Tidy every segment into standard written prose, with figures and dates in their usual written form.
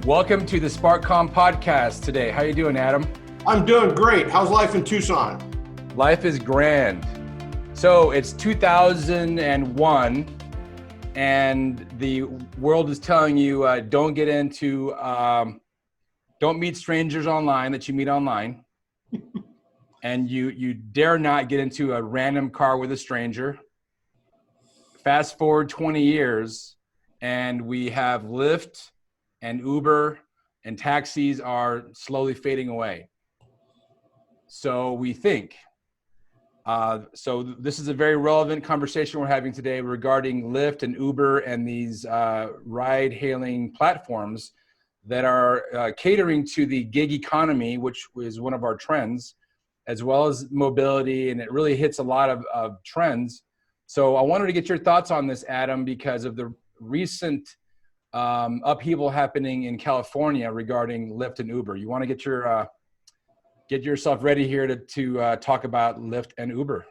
Welcome to the SparkCom podcast today. How you doing, Adam? I'm doing great. How's life in Tucson? Life is grand. So it's 2001 and the world is telling you don't meet strangers online that you meet online. And you dare not get into a random car with a stranger. Fast forward 20 years and we have Lyft and Uber and taxis are slowly fading away. So we think. So this is a very relevant conversation we're having today regarding Lyft and Uber and these ride-hailing platforms that are catering to the gig economy, which is one of our trends, as well as mobility, and it really hits a lot of trends. So I wanted to get your thoughts on this, Adam, because of the recent upheaval happening in California regarding Lyft and Uber. You want to get yourself ready here to talk about Lyft and Uber.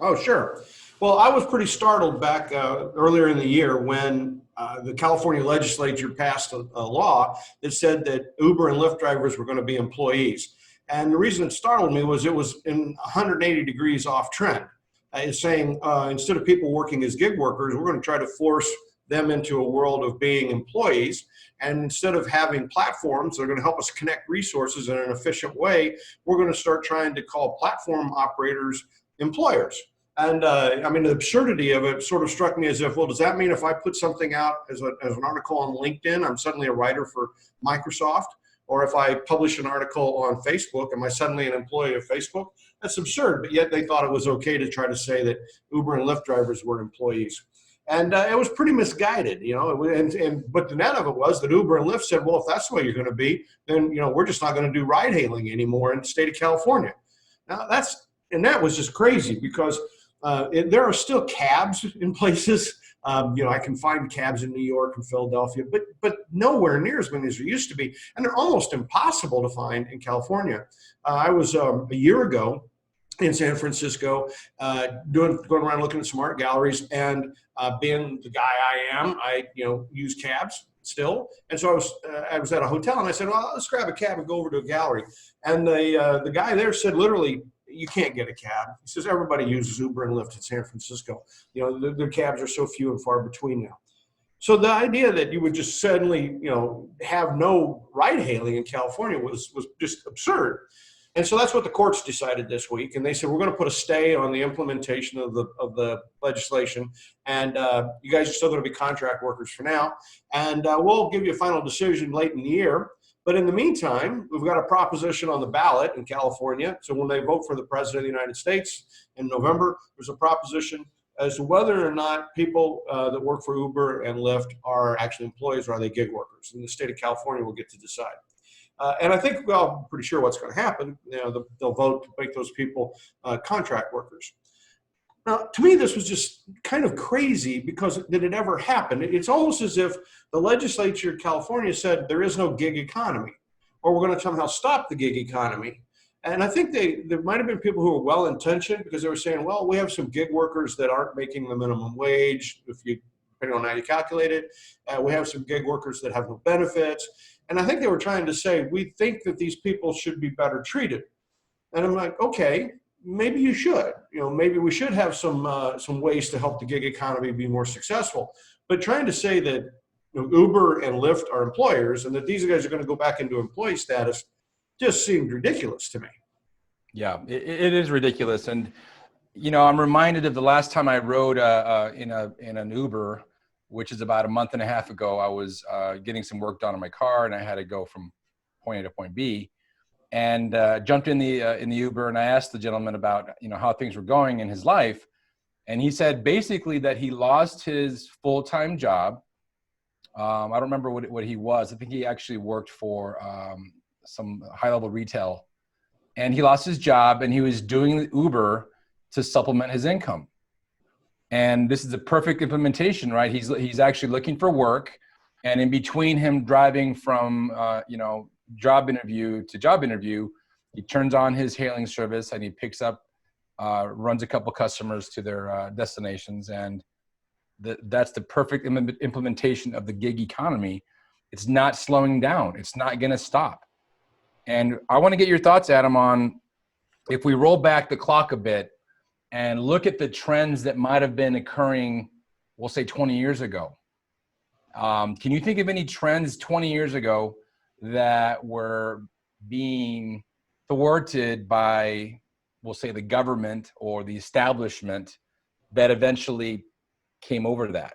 Oh, sure. Well, I was pretty startled back earlier in the year when the California legislature passed a law that said that Uber and Lyft drivers were going to be employees. And the reason it startled me was it was in 180 degrees off trend. It's saying instead of people working as gig workers, we're going to try to force them into a world of being employees. And instead of having platforms that are going to help us connect resources in an efficient way, we're going to start trying to call platform operators employers. And the absurdity of it sort of struck me as if, well, does that mean if I put something out as an article on LinkedIn, I'm suddenly a writer for Microsoft? Or if I publish an article on Facebook, am I suddenly an employee of Facebook? That's absurd, but yet they thought it was okay to try to say that Uber and Lyft drivers were employees. And it was pretty misguided, but the net of it was that Uber and Lyft said, well, if that's the way you're going to be, then, we're just not going to do ride hailing anymore in the state of California. Now that was just crazy because there are still cabs in places. I can find cabs in New York and Philadelphia, but nowhere near as many as there used to be. And they're almost impossible to find in California. I was a year ago in San Francisco, going around looking at some art galleries, and being the guy I am, I use cabs still. And so I was at a hotel, and I said, well, let's grab a cab and go over to a gallery. And the guy there said, literally, you can't get a cab. He says everybody uses Uber and Lyft in San Francisco. The cabs are so few and far between now. So the idea that you would just suddenly, have no ride hailing in California was just absurd. And so that's what the courts decided this week. And they said, we're going to put a stay on the implementation of the legislation. And you guys are still going to be contract workers for now. And we'll give you a final decision late in the year. But in the meantime, we've got a proposition on the ballot in California. So when they vote for the president of the United States in November, there's a proposition as to whether or not people that work for Uber and Lyft are actually employees or are they gig workers. And the state of California will get to decide. And I think, I'm pretty sure what's going to happen. They'll vote to make those people contract workers. Now, to me, this was just kind of crazy because did it ever happen? It's almost as if the legislature of California said there is no gig economy, or we're going to somehow stop the gig economy. And I think there might have been people who were well-intentioned because they were saying, well, we have some gig workers that aren't making the minimum wage, depending on how you calculate it. We have some gig workers that have no benefits. And I think they were trying to say, we think that these people should be better treated. And I'm like, okay, maybe you should. Maybe we should have some ways to help the gig economy be more successful. But trying to say that Uber and Lyft are employers and that these guys are going to go back into employee status just seemed ridiculous to me. Yeah, it is ridiculous. And, I'm reminded of the last time I rode in an Uber, which is about a month and a half ago. I was getting some work done on my car, and I had to go from point A to point B, and jumped in the Uber, and I asked the gentleman about how things were going in his life, and he said basically that he lost his full-time job. I don't remember what he was. I think he actually worked for some high-level retail, and he lost his job, and he was doing Uber to supplement his income. And this is a perfect implementation, right? He's actually looking for work, and in between him driving from job interview to job interview, he turns on his hailing service and he picks up, runs a couple customers to their destinations, and that's the perfect implementation of the gig economy. It's not slowing down. It's not going to stop. And I want to get your thoughts, Adam, on if we roll back the clock a bit and look at the trends that might have been occurring, we'll say 20 years ago. Can you think of any trends 20 years ago that were being thwarted by, we'll say, the government or the establishment that eventually came over that?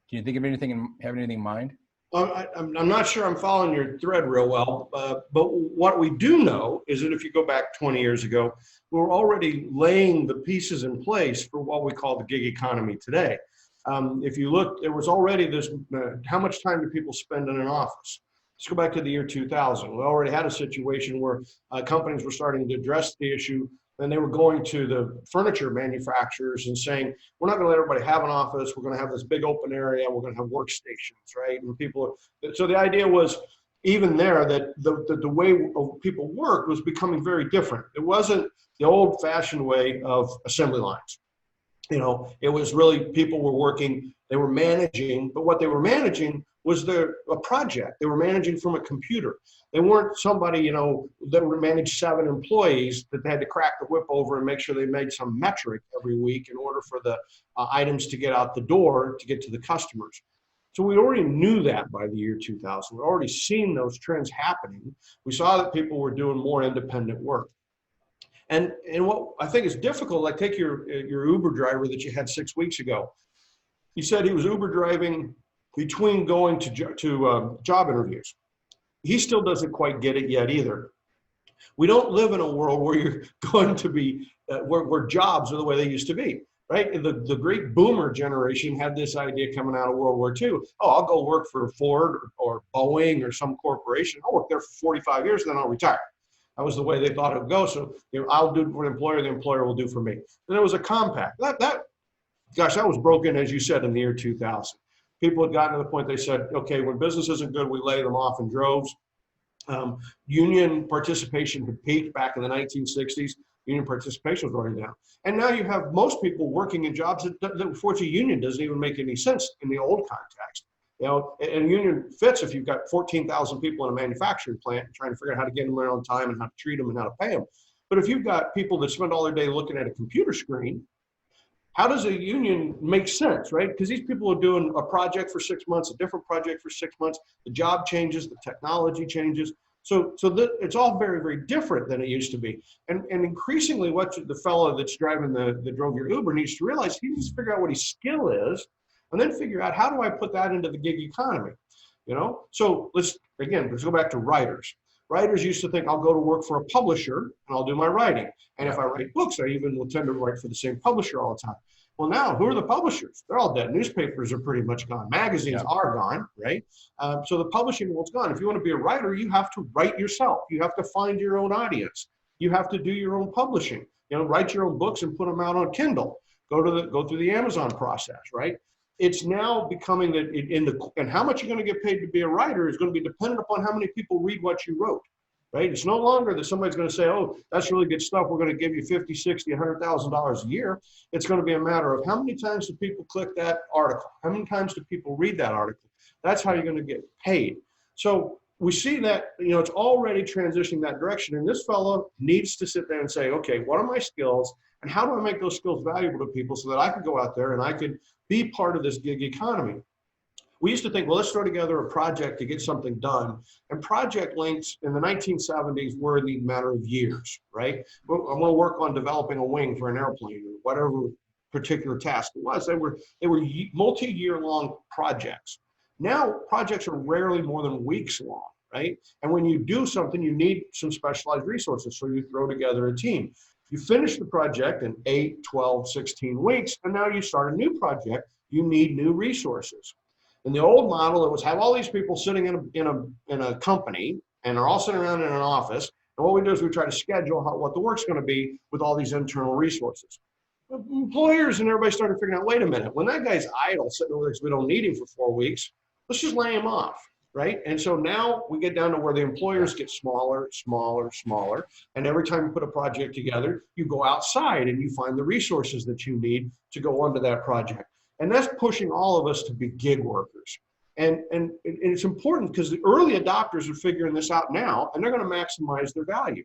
Can you think of anything, have anything in mind? I'm not sure I'm following your thread real well, but what we do know is that if you go back 20 years ago, we were already laying the pieces in place for what we call the gig economy today. If you look, there was already this, how much time do people spend in an office? Let's go back to the year 2000. We already had a situation where companies were starting to address the issue, and they were going to the furniture manufacturers and saying, we're not going to let everybody have an office. We're going to have this big open area. We're going to have workstations, right? And so the idea was even there that the way people worked was becoming very different. It wasn't the old fashioned way of assembly lines. You know, it was really people were working, they were managing, but what they were managing was a project. They were managing from a computer. They weren't somebody, you know, that would manage 7 employees that they had to crack the whip over and make sure they made some metric every week in order for the items to get out the door to get to the customers. So we already knew that by the year 2000. We'd already seen those trends happening. We saw that people were doing more independent work. And what I think is difficult, like take your Uber driver that you had 6 weeks ago. He said he was Uber driving between going to job interviews. He still doesn't quite get it yet either. We don't live in a world where you're going to be, where jobs are the way they used to be, right? The great boomer generation had this idea coming out of World War II. Oh, I'll go work for Ford or Boeing or some corporation. I'll work there for 45 years, then I'll retire. That was the way they thought it would go. So, you know, I'll do for the employer will do for me. And there was a compact. That was broken, as you said, in the year 2000. People had gotten to the point they said, okay, when business isn't good, we lay them off in droves. Union participation had peaked back in the 1960s. Union participation was already down. And now you have most people working in jobs that for which a union doesn't even make any sense in the old context. You know, and a union fits if you've got 14,000 people in a manufacturing plant trying to figure out how to get them there on time and how to treat them and how to pay them. But if you've got people that spend all their day looking at a computer screen, how does a union make sense, right? Because these people are doing a project for 6 months, a different project for 6 months. The job changes, the technology changes. So it's all very, very different than it used to be. And increasingly what the fellow that's driving the drove your Uber needs to realize, he needs to figure out what his skill is and then figure out how do I put that into the gig economy, you know? So let's go back to writers. Writers used to think I'll go to work for a publisher and I'll do my writing. And if I write books, I even will tend to write for the same publisher all the time. Well, now who are the publishers? They're all dead. Newspapers are pretty much gone. Magazines are gone, right? So the publishing world's gone. If you want to be a writer, you have to write yourself. You have to find your own audience. You have to do your own publishing. You know, write your own books and put them out on Kindle. Go through the Amazon process, right? It's now becoming that and how much you're going to get paid to be a writer is going to be dependent upon how many people read what you wrote, right? It's no longer that somebody's going to say, oh, that's really good stuff. We're going to give you $50, $60, $100,000 a year. It's going to be a matter of how many times do people click that article? How many times do people read that article? That's how you're going to get paid. So we see that, you know, it's already transitioning that direction. And this fellow needs to sit there and say, okay, what are my skills? And how do I make those skills valuable to people so that I can go out there and I can be part of this gig economy? We used to think, well, let's throw together a project to get something done. And project lengths in the 1970s were in the matter of years, right? Well, I'm going to work on developing a wing for an airplane or whatever particular task it was. They were multi-year long projects. Now projects are rarely more than weeks long, right? And when you do something, you need some specialized resources. So you throw together a team. You finish the project in 8, 12, 16 weeks, and now you start a new project. You need new resources. In the old model, it was have all these people sitting in a company, and they're all sitting around in an office. And what we do is we try to schedule what the work's going to be with all these internal resources. Employers and everybody started figuring out, wait a minute, when that guy's idle, sitting over there because we don't need him for 4 weeks, let's just lay him off. Right? And so now we get down to where the employers get smaller, smaller, smaller. And every time you put a project together, you go outside and you find the resources that you need to go onto that project. And that's pushing all of us to be gig workers. And it's important because the early adopters are figuring this out now, and they're going to maximize their value.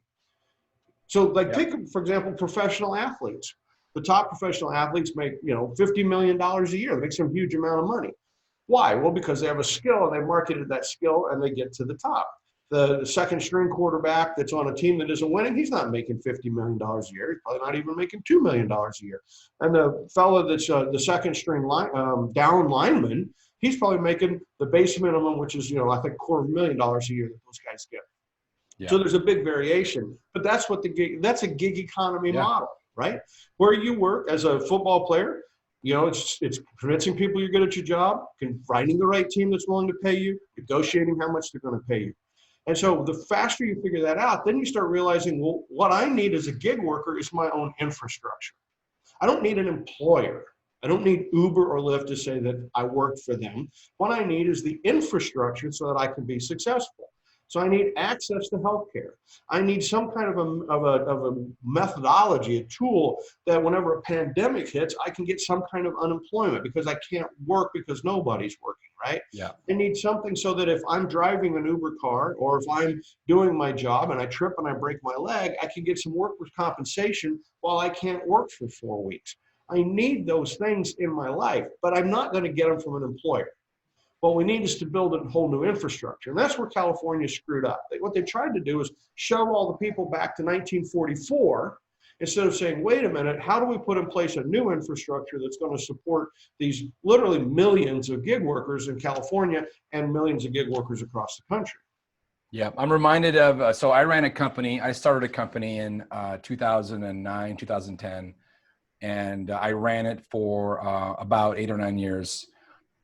So like take, for example, professional athletes. The top professional athletes make, $50 million a year. They make some huge amount of money. Why? Well, because they have a skill and they marketed that skill and they get to the top. The second string quarterback that's on a team that isn't winning, he's not making $50 million a year. He's probably not even making $2 million a year. And the fellow that's the second string down lineman, he's probably making the base minimum, which is, I think $250,000 a year that those guys get. Yeah. So there's a big variation, but that's a gig economy model, right? Where you work as a football player, it's convincing people you're good at your job, finding the right team that's willing to pay you, negotiating how much they're going to pay you. And so the faster you figure that out, then you start realizing, well, what I need as a gig worker is my own infrastructure. I don't need an employer. I don't need Uber or Lyft to say that I work for them. What I need is the infrastructure so that I can be successful. So I need access to healthcare. I need some kind of a methodology, a tool that whenever a pandemic hits, I can get some kind of unemployment because I can't work because nobody's working, right? Yeah. I need something so that if I'm driving an Uber car or if I'm doing my job and I trip and I break my leg, I can get some workers' compensation while I can't work for 4 weeks. I need those things in my life, but I'm not going to get them from an employer. What we need is to build a whole new infrastructure. And that's where California screwed up. What they tried to do is shove all the people back to 1944 instead of saying, wait a minute, how do we put in place a new infrastructure that's going to support these literally millions of gig workers in California and millions of gig workers across the country? Yeah, I'm reminded of, so I started a company in 2009, 2010, and I ran it for about 8 or 9 years.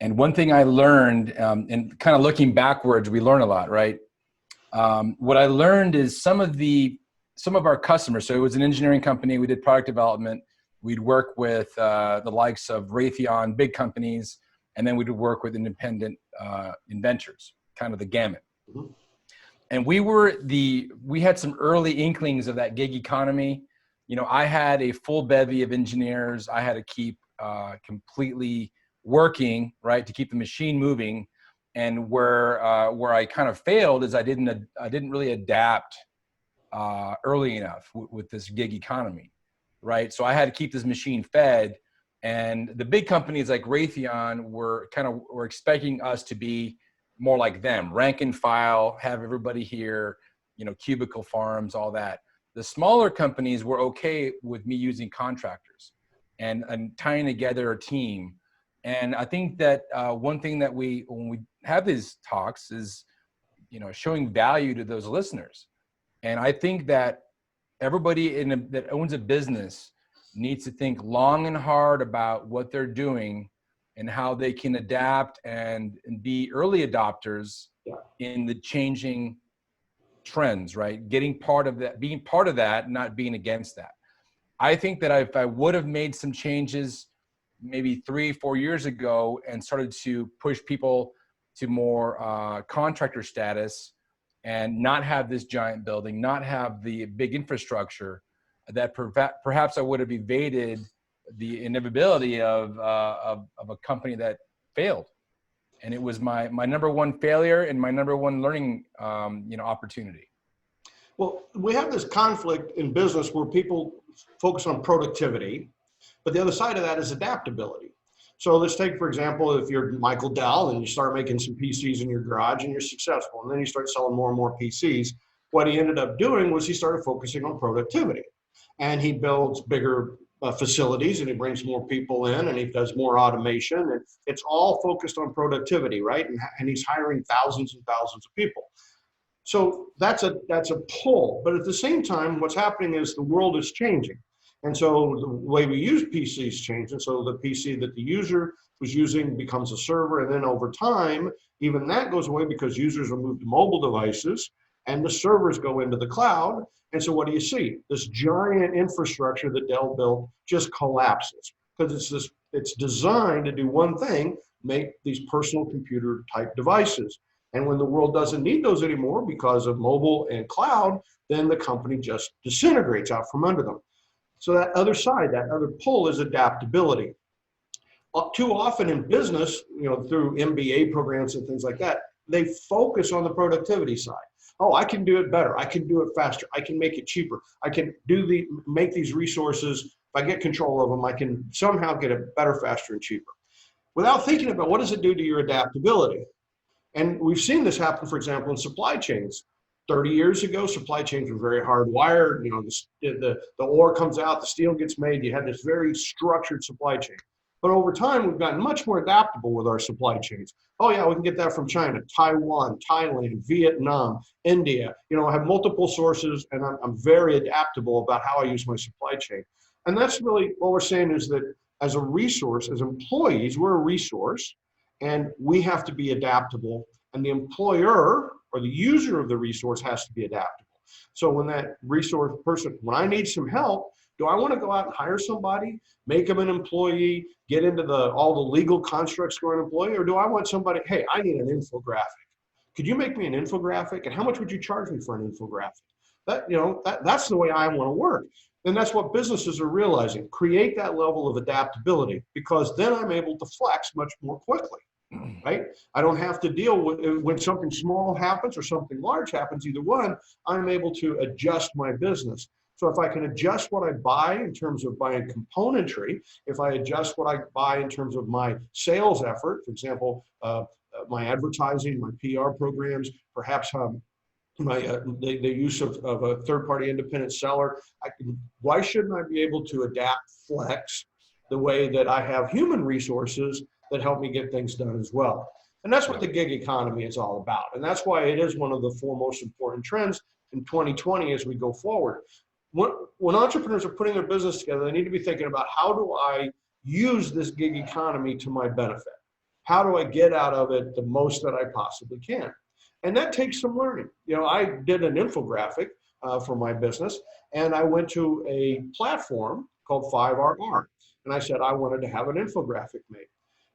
And one thing I learned, and kind of looking backwards, we learn a lot, right? What I learned is some of our customers, so it was an engineering company, we did product development, we'd work with the likes of Raytheon, big companies, and then we'd work with independent inventors, kind of the gamut. Mm-hmm. And we had some early inklings of that gig economy. I had a full bevy of engineers. I had to keep completely working, right, to keep the machine moving. And where I kind of failed is I didn't really adapt early enough with this gig economy, right? So I had to keep this machine fed, and the big companies like Raytheon were expecting us to be more like them, rank and file, have everybody here, cubicle farms, all that. The smaller companies were okay with me using contractors and tying together a team. And I think that one thing that when we have these talks is, showing value to those listeners. And I think that everybody that owns a business needs to think long and hard about what they're doing and how they can adapt and be early adopters in the changing trends, right? Being part of that, not being against that. I think that if I would have made some changes maybe 3-4 years ago and started to push people to more contractor status and not have this giant building, not have the big infrastructure, that perhaps I would have evaded the inevitability of a company that failed. And it was my number one failure and my number one learning opportunity. Well, we have this conflict in business where people focus on productivity, but the other side of that is adaptability. So let's take, for example, if you're Michael Dell and you start making some PCs in your garage and you're successful, and then you start selling more and more PCs, what he ended up doing was he started focusing on productivity. And he builds bigger facilities and he brings more people in and he does more automation. And it's all focused on productivity, right? And he's hiring thousands and thousands of people. So that's a pull. But at the same time, what's happening is the world is changing. And so the way we use PCs change. And so the PC that the user was using becomes a server. And then over time, even that goes away because users will move to mobile devices and the servers go into the cloud. And so what do you see? This giant infrastructure that Dell built just collapses because it's designed to do one thing, make these personal computer type devices. And when the world doesn't need those anymore because of mobile and cloud, then the company just disintegrates out from under them. So that other side, that other pull is adaptability. Too often in business, through MBA programs and things like that, they focus on the productivity side. Oh, I can do it better. I can do it faster. I can make it cheaper. I can make these resources. If I get control of them, I can somehow get it better, faster, and cheaper. Without thinking about what does it do to your adaptability. And we've seen this happen, for example, in supply chains. 30 years ago, supply chains were very hardwired. The ore comes out, the steel gets made. You had this very structured supply chain. But over time, we've gotten much more adaptable with our supply chains. Oh yeah, we can get that from China, Taiwan, Thailand, Vietnam, India. I have multiple sources, and I'm very adaptable about how I use my supply chain. And that's really what we're saying, is that as a resource, as employees, we're a resource, and we have to be adaptable. And the employer or the user of the resource has to be adaptable. So when that resource person, when I need some help, do I want to go out and hire somebody, make them an employee, get into all the legal constructs for an employee, or do I want somebody, hey, I need an infographic. Could you make me an infographic? And how much would you charge me for an infographic? That's the way I want to work. And that's what businesses are realizing. Create that level of adaptability, because then I'm able to flex much more quickly, right? I don't have to deal with when something small happens or something large happens, either one, I'm able to adjust my business. So if I can adjust what I buy in terms of buying componentry, if I adjust what I buy in terms of my sales effort, for example, my advertising, my PR programs, perhaps the use of a third-party independent seller, why shouldn't I be able to adapt, flex the way that I have human resources that help me get things done as well? And that's what the gig economy is all about. And that's why it is one of the four most important trends in 2020 as we go forward. When entrepreneurs are putting their business together, they need to be thinking about, how do I use this gig economy to my benefit? How do I get out of it the most that I possibly can? And that takes some learning. I did an infographic for my business, and I went to a platform called 5RR. And I said I wanted to have an infographic made.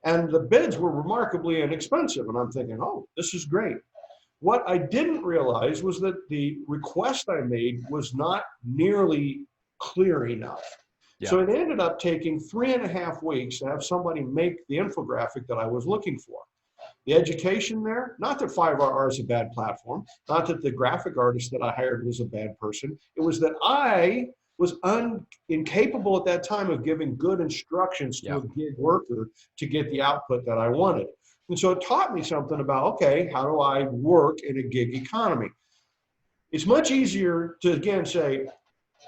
And the bids were remarkably inexpensive. And I'm thinking, oh, this is great. What I didn't realize was that the request I made was not nearly clear enough. Yeah. So it ended up taking 3.5 weeks to have somebody make the infographic that I was looking for. The education there, not that 5RR is a bad platform, not that the graphic artist that I hired was a bad person. It was that I was incapable at that time of giving good instructions to a gig worker to get the output that I wanted. And so it taught me something about, okay, how do I work in a gig economy? It's much easier to, again, say,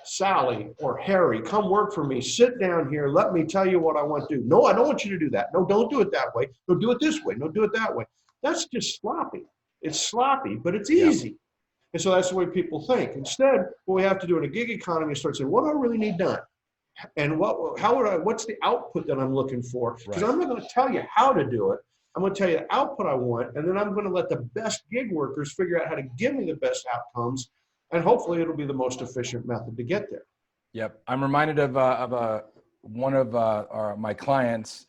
Sally or Harry, come work for me. Sit down here. Let me tell you what I want to do. No, I don't want you to do that. No, don't do it that way. No, do it this way. No, do it that way. That's just sloppy. It's sloppy, but it's easy. Yep. And so that's the way people think. Instead, what we have to do in a gig economy is start saying, what do I really need done? And what's the output that I'm looking for? Because I'm not going to tell you how to do it. I'm going to tell you the output I want, and then I'm going to let the best gig workers figure out how to give me the best outcomes, and hopefully it'll be the most efficient method to get there. Yep. I'm reminded of one of my clients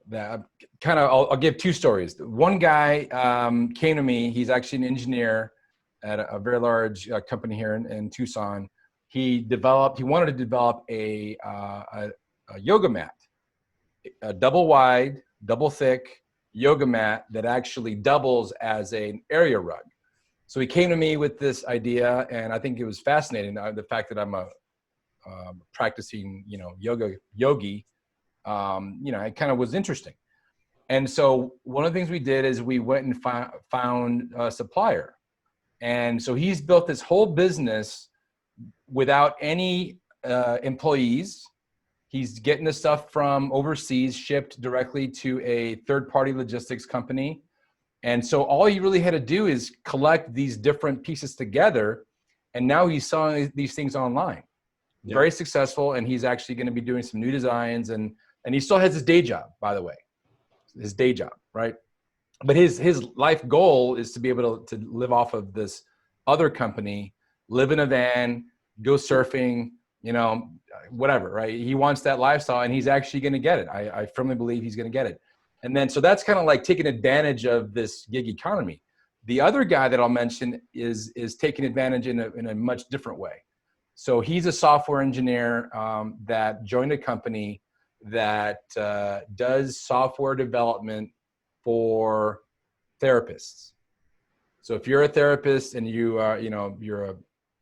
that I'll give two stories. One guy came to me. He's actually an engineer at a very large company here in Tucson. He wanted to develop a yoga mat, a double wide, double thick yoga mat that actually doubles as an area rug. So he came to me with this idea, and I think it was fascinating. The fact that I'm a practicing, yogi, it kind of was interesting. And so one of the things we did is we went and found a supplier. And so he's built this whole business without any employees. He's getting the stuff from overseas, shipped directly to a third-party logistics company. And so all he really had to do is collect these different pieces together. And now he's selling these things online. Yep. Very successful. And he's actually going to be doing some new designs. And he still has his day job, by the way, his day job, right? But his life goal is to be able to live off of this other company, live in a van, go surfing, whatever, right? He wants that lifestyle, and he's actually going to get it. I firmly believe he's going to get it. And then, so that's kind of like taking advantage of this gig economy. The other guy that I'll mention is taking advantage in a much different way. So he's a software engineer that joined a company that does software development for therapists. So if you're a therapist and you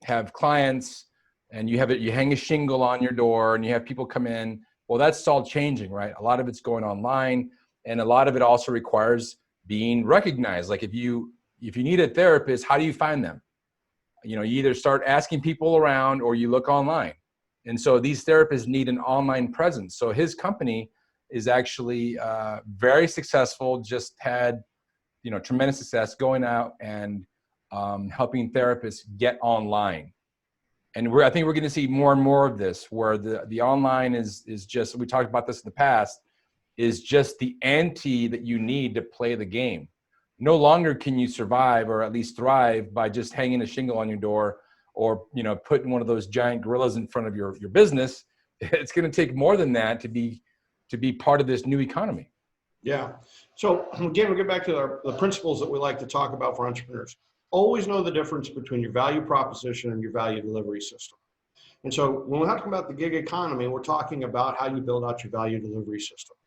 have clients and you hang a shingle on your door and you have people come in, well, that's all changing, right? A lot of it's going online, and a lot of it also requires being recognized. Like if you need a therapist, how do you find them? You either start asking people around or you look online. And so these therapists need an online presence. So his company is actually very successful, just had tremendous success going out and helping therapists get online. And I think we're going to see more and more of this, where the online is just, we talked about this in the past, is just the ante that you need to play the game. No longer can you survive, or at least thrive, by just hanging a shingle on your door, or putting one of those giant gorillas in front of your business. It's going to take more than that to be part of this new economy. Yeah. So again, we'll get back to the principles that we like to talk about for entrepreneurs. Always know the difference between your value proposition and your value delivery system. And so when we're talking about the gig economy, we're talking about how you build out your value delivery system.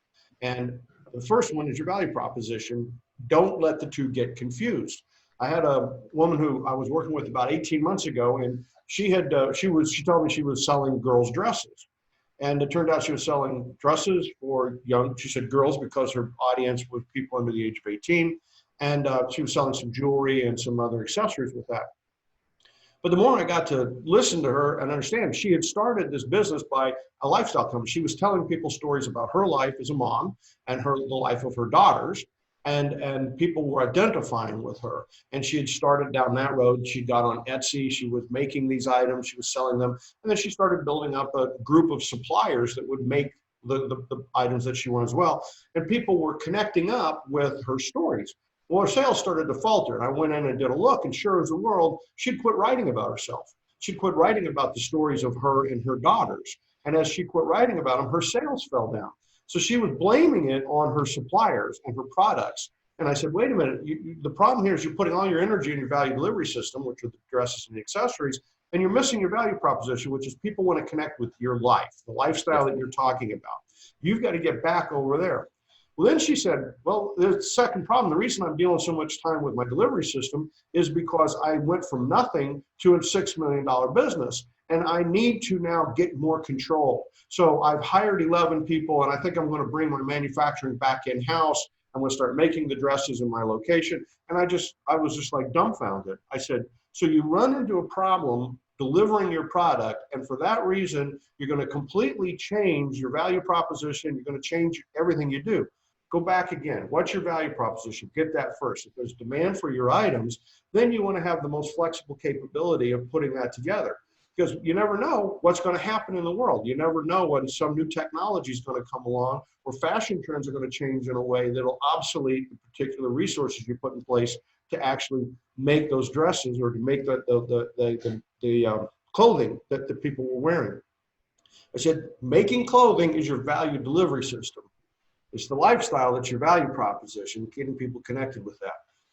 And the first one is your value proposition. Don't let the two get confused. I had a woman who I was working with about 18 months ago, and she told me she was selling girls' dresses. And it turned out she was selling dresses for she said girls, because her audience was people under the age of 18. And she was selling some jewelry and some other accessories with that. But the more I got to listen to her and understand, she had started this business by a lifestyle company. She was telling people stories about her life as a mom and the life of her daughters. And people were identifying with her. And she had started down that road. She got on Etsy. She was making these items. She was selling them. And then she started building up a group of suppliers that would make the items that she wanted as well. And people were connecting up with her stories. Well, her sales started to falter. And I went in and did a look, and sure as the world, she'd quit writing about herself. She'd quit writing about the stories of her and her daughters. And as she quit writing about them, her sales fell down. So she was blaming it on her suppliers and her products. And I said, wait a minute, the problem here is you're putting all your energy in your value delivery system, which are the dresses and the accessories, and you're missing your value proposition, which is people want to connect with your life, the lifestyle that you're talking about. You've got to get back over there. Well, then she said, well, the second problem, the reason I'm dealing so much time with my delivery system is because I went from nothing to a $6 million business. And I need to now get more control. So I've hired 11 people, and I think I'm going to bring my manufacturing back in-house. I'm going to start making the dresses in my location. And I was just like dumbfounded. I said, so you run into a problem delivering your product, and for that reason, you're going to completely change your value proposition. You're going to change everything you do. Go back again. What's your value proposition? Get that first. If there's demand for your items, then you want to have the most flexible capability of putting that together. Because you never know what's going to happen in the world. You never know when some new technology is going to come along, or fashion trends are going to change in a way that'll obsolete the particular resources you put in place to actually make those dresses, or to make the clothing that the people were wearing. I said, making clothing is your value delivery system. It's the lifestyle that's your value proposition, getting people connected with that.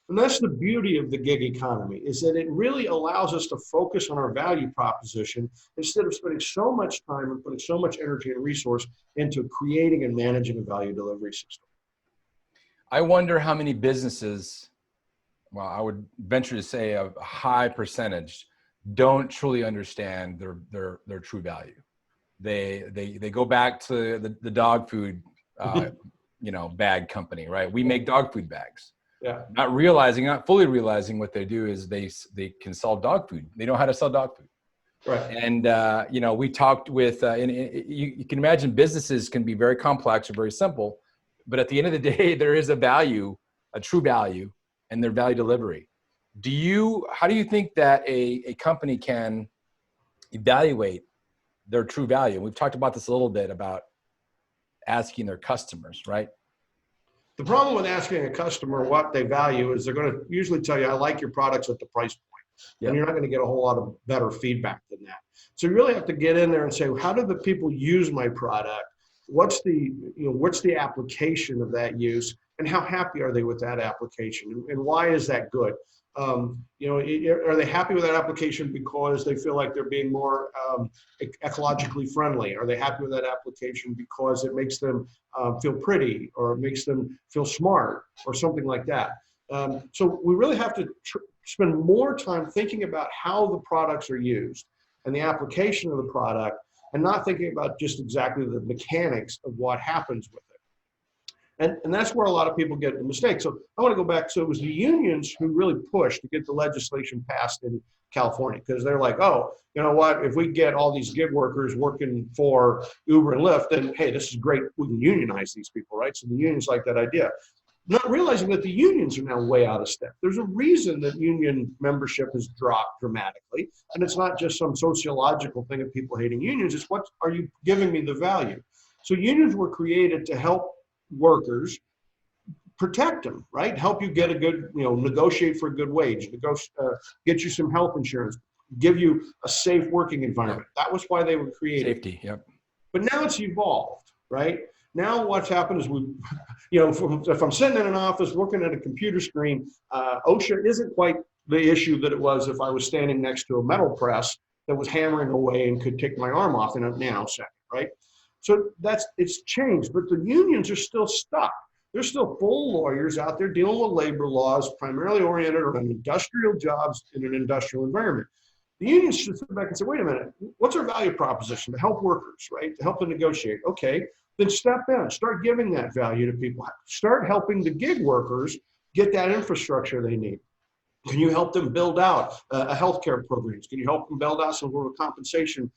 And that's the beauty of the gig economy, is that it really allows us to focus on our value proposition instead of spending so much time and putting so much energy and resource into creating and managing a value delivery system. I wonder how many businesses, well, I would venture to say a high percentage, don't truly understand their true value. They go back to the dog food bag company, right? We make dog food bags. Yeah. Not fully realizing what they do is they can sell dog food. They know how to sell dog food. Right. And, we talked with, you can imagine businesses can be very complex or very simple, but at the end of the day, there is a true value in their value delivery. How do you think that a company can evaluate their true value? We've talked about this a little bit about asking their customers, right? The problem with asking a customer what they value is they're going to usually tell you, I like your products at the price point. Yep. And you're not going to get a whole lot of better feedback than that. So you really have to get in there and say, how do the people use my product? What's the application of that use? And how happy are they with that application? And why is that good? Are they happy with that application because they feel like they're being more ecologically friendly? Are they happy with that application because it makes them feel pretty, or it makes them feel smart, or something like that? So we really have to spend more time thinking about how the products are used and the application of the product, and not thinking about just exactly the mechanics of what happens with it. And that's where a lot of people get the mistake. So I want to go back. So it was the unions who really pushed to get the legislation passed in California, because they're like, oh, you know what, if we get all these gig workers working for Uber and Lyft, then hey, this is great. We can unionize these people, right? So the unions like that idea. Not realizing that the unions are now way out of step. There's a reason that union membership has dropped dramatically. And it's not just some sociological thing of people hating unions. It's what are you giving me the value? So unions were created to help workers, protect them, right? Help you get a good, negotiate for a good wage, get you some health insurance, give you a safe working environment. That was why they were created. Safety, yep. But now it's evolved, right? Now what's happened is if I'm sitting in an office working at a computer screen, OSHA isn't quite the issue that it was if I was standing next to a metal press that was hammering away and could take my arm off in a nanosecond, right? So it's changed, but the unions are still stuck. There's still full lawyers out there dealing with labor laws, primarily oriented around industrial jobs in an industrial environment. The unions should sit back and say, wait a minute, what's our value proposition? To help workers, right? To help them negotiate. Okay, then step in, start giving that value to people. Start helping the gig workers get that infrastructure they need. Can you help them build out a healthcare programs? Can you help them build out some sort of compensation,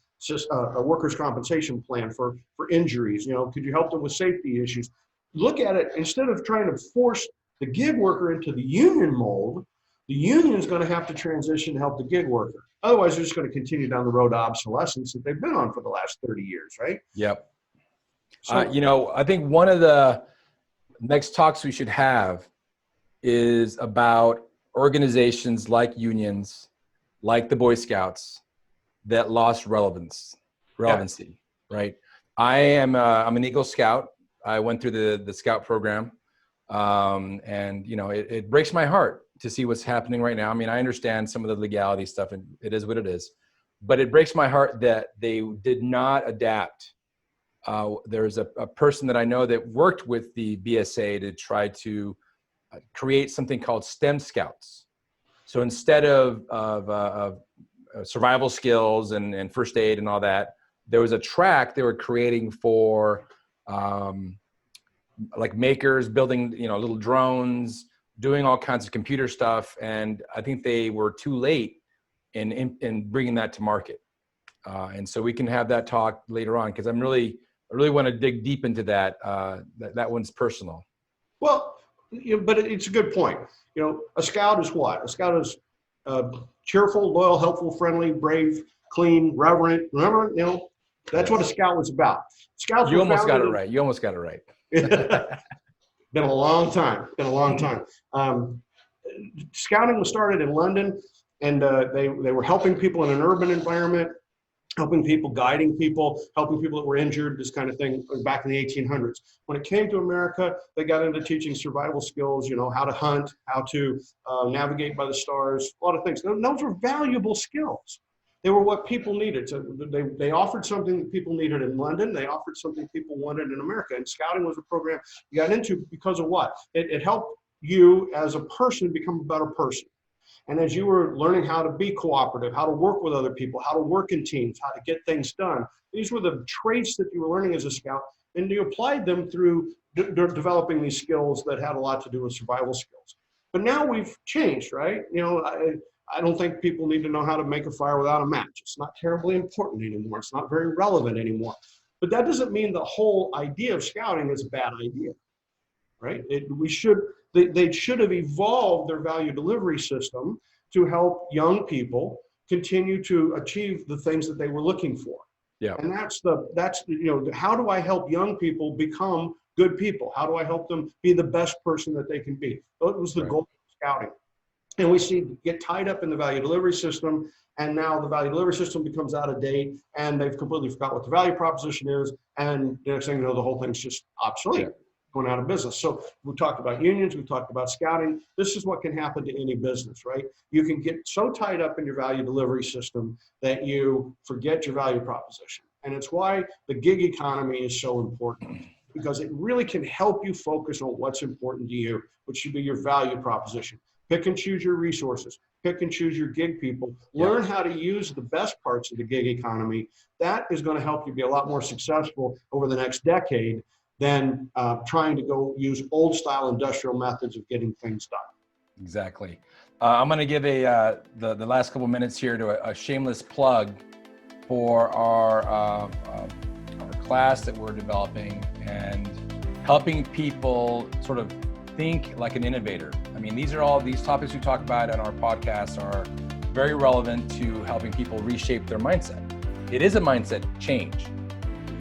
a workers' compensation plan for injuries? Could you help them with safety issues? Look at it, instead of trying to force the gig worker into the union mold, the union is going to have to transition to help the gig worker. Otherwise, they're just going to continue down the road to obsolescence that they've been on for the last 30 years, right? Yep. So, I think one of the next talks we should have is about organizations like unions, like the Boy Scouts, that lost relevancy, right? I'm an Eagle Scout. I went through the Scout program, and it breaks my heart to see what's happening right now. I mean, I understand some of the legality stuff, and it is what it is, but it breaks my heart that they did not adapt. There's a person that I know that worked with the BSA to try to create something called STEM Scouts. So instead of survival skills and first aid and all that, there was a track they were creating for like makers, building little drones, doing all kinds of computer stuff. And I think they were too late in bringing that to market. And so we can have that talk later on, because I really want to dig deep into that. That one's personal. well, but it's a good point. A scout is what? A scout is cheerful, loyal, helpful, friendly, brave, clean, reverent. Remember, that's what a scout was about. Scouts. You almost got it right. You almost got it right. Been a long time. Scouting was started in London, and they were helping people in an urban environment, helping people, guiding people, helping people that were injured, this kind of thing, back in the 1800s. When it came to America, they got into teaching survival skills, how to hunt, how to navigate by the stars, a lot of things. Those were valuable skills. They were what people needed. So they offered something that people needed in London. They offered something people wanted in America. And scouting was a program you got into because of what? It helped you as a person become a better person. And as you were learning how to be cooperative, how to work with other people, how to work in teams, how to get things done, these were the traits that you were learning as a scout. And you applied them through developing these skills that had a lot to do with survival skills. But now we've changed, right? I don't think people need to know how to make a fire without a match. It's not terribly important anymore. It's not very relevant anymore. But that doesn't mean the whole idea of scouting is a bad idea, right? They should have evolved their value delivery system to help young people continue to achieve the things that they were looking for. Yeah. And how do I help young people become good people? How do I help them be the best person that they can be? That was the goal of scouting. And we get tied up in the value delivery system, and now the value delivery system becomes out of date, and they've completely forgot what the value proposition is, and next thing you know, the whole thing's just obsolete. going out of business. So we talked about unions, we talked about scouting. This is what can happen to any business, right? You can get so tied up in your value delivery system that you forget your value proposition. And it's why the gig economy is so important, because it really can help you focus on what's important to you, which should be your value proposition. Pick and choose your resources, pick and choose your gig people, learn how to use the best parts of the gig economy. That is going to help you be a lot more successful over the next decade than trying to go use old style industrial methods of getting things done. Exactly. I'm going to give the last couple minutes here to a shameless plug for our class that we're developing and helping people sort of think like an innovator. I mean, these topics we talk about on our podcast are very relevant to helping people reshape their mindset. It is a mindset change.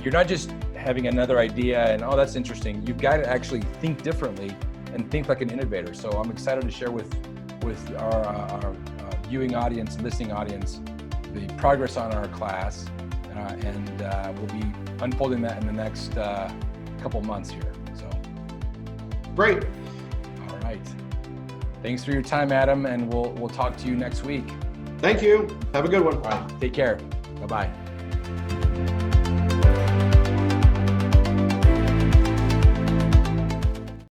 You're not just having another idea and, oh, that's interesting. You've got to actually think differently and think like an innovator. So I'm excited to share with our viewing audience, listening audience, the progress on our class, and we'll be unfolding that in the next couple months here. So great. All right. Thanks for your time, Adam, and we'll talk to you next week. Thank you. Have a good one. All right. Take care. Bye-bye.